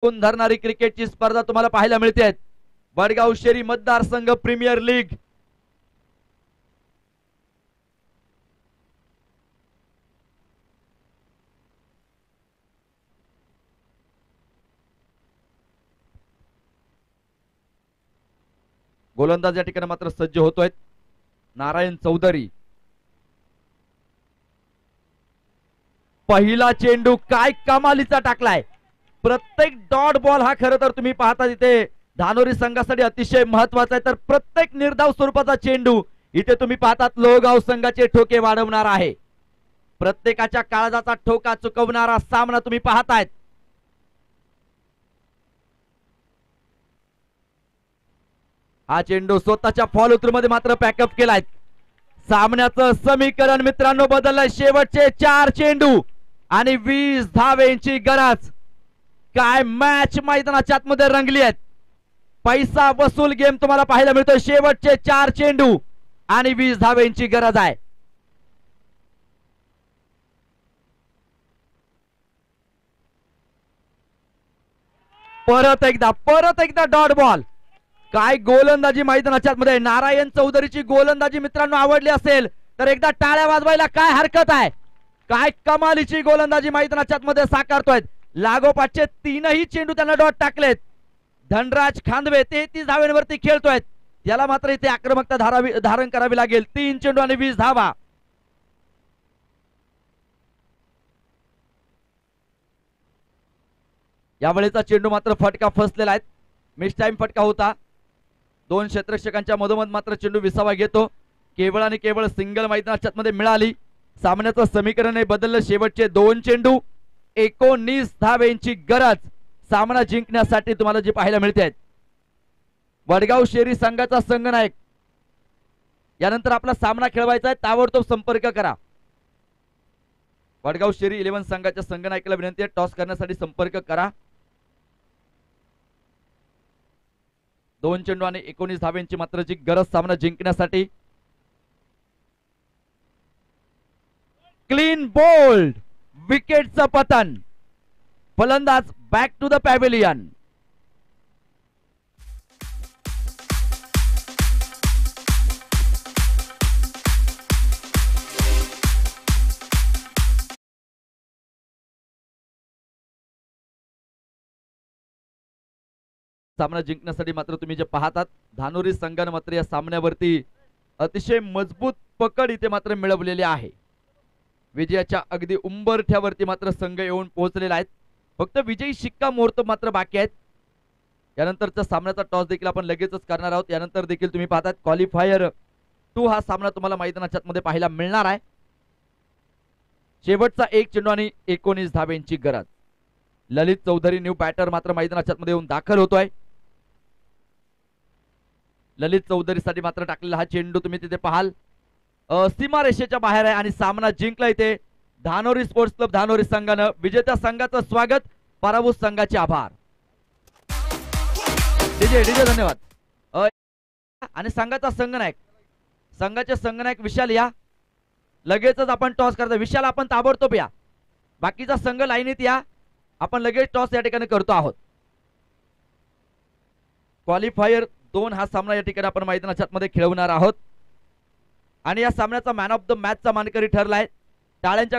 गुण धरणारी क्रिकेटची स्पर्धा तुम्हाला पाहायला मिळते. वडगाव शेरी मतदारसंघ प्रीमियर लीग. गोलंदाज या ठिकाणी मात्र सज्ज होतोय नारायण चौधरी. पहिला चेंडू काय कमालीचा टाकलाय. प्रत्येक डॉट बॉल हा खरं तर तुम्ही पाहता तिथे धानोरी संघासाठी अतिशय महत्वाचा आहे. तर प्रत्येक निर्धाव स्वरूपाचा चेंडू इथे तुम्ही पाहतात लोहगाव संघाचे ठोके वाढवणार आहे. प्रत्येकाच्या काळजाचा ठोका चुकवणारा सामना तुम्ही पाहतायत. हा चेंडू स्वतःच्या फॉलो थ्रू मध्ये मात्र पॅकअप केलाय. सामन्याचं समीकरण मित्रांनो बदललंय. शेवटचे 4 चेंडू आणि 20 धावेंची गरज. काय मॅच मैदानाच्या आतमध्ये रंगली आहेत. पैसा वसूल गेम तुम्हाला पाहायला मिळतोय. शेवटचे 4 चेंडू आणि 20 धावेंची गरज आहे. परत एकदा डॉट बॉल. काय गोलंदाजी मैदानाच्या आतमध्ये. नारायण चौधरीची गोलंदाजी मित्रांनो आवडली असेल तर एकदा टाळ्या वाजवायला काय हरकत आहे. काय कमालीची गोलंदाजी मैदानाच्या आतमध्ये साकारतोय. लागोपाठचे 3ही चेंडू त्यांना डॉट टाकलेत. धनराज खांदवे 33 धावेंवरती खेळतोय. याला मात्र इथे आक्रमकता धारण करावी लागेल. 3 चेंडू आणि 20 धावा. यावेळेचा चेंडू मात्र फटका फसलेला आहे. मिस टाइम फटका होता. 2 क्षेत्ररक्षकांच्या मधोमध मात्र चेंडू विसावा घेतो. केवळ आणि केवळ सिंगल मैदानाच्या मध्ये मिळाली. सामन्याचं समीकरण हे बदललं. शेवटचे 2 चेंडू 19 धावेंची गरज सामना जिंकण्यासाठी तुम्हाला जी पाहायला मिळते. वडगाव शेरी संघाचा संघनायक यानंतर आपला सामना खेळवायचा आहे. ताबडतोब संपर्क करा. वडगाव शेरी 11 संघाच्या संघनायकाला विनंती आहे टॉस करण्यासाठी संपर्क करा. 2 चेंडू आणि 19 धावेंची मात्र जी गरज सामना जिंकण्यासाठी. Clean bowled. विकेटचं पतन. फलंदाज बॅक टू द पॅव्हिलियन. सामना जिंकण्यासाठी मात्र तुम्ही जे पाहतात धानोरी संघाने मात्र या सामन्यावरती अतिशय मजबूत पकड इथे मात्र मिळवलेली आहे. विजयाच्या अगदी उंबरठ्यावरती मात्र संघ येऊन पोहोचलेला आहे. फक्त विजयी शिक्का मोहर्तब मात्र बाकी आहेत. यानंतरचा सामन्याचा टॉस देखील आपण लगेचच करणार आहोत. यानंतर देखील तुम्ही पाहतात क्वालिफायर 2 हा सामना तुम्हाला मैदानाच्या मध्ये पाहायला मिळणार आहे. शेवटचा 1 चेंडू आणि 19 धावेंची गरज. ललित चौधरी न्यू बॅटर मात्र मैदानाच्या मध्ये येऊन दाखल होतोय. ललित चौधरीसाठी मात्र टाकलेला हा चेंडू तुम्ही तिथे पाहाल सीमारेषेच्या बाहेर आहे आणि सामना जिंकला इथे धानोरी स्पोर्ट्स क्लब धानोरी संघानं. विजेत्या संघाचं स्वागत, पराभूत संघाचे आभार. डीजे धन्यवाद. आणि संघाचा संघाचे संघनायक विशाल या. लगेचच आपण टॉस करतो. विशाल आपण ताबडतोब या. बाकीचा संघ लाईनीत या. आपण लगेच टॉस या ठिकाणी करतो आहोत. क्वालिफायर 2 हा सामना या ठिकाणी आपण मैदानाच्या मध्ये खेळवणार आहोत आणि या सामन्याचा मॅन ऑफ द मॅचचा मानकरी ठरलाय. टाळ्यांच्या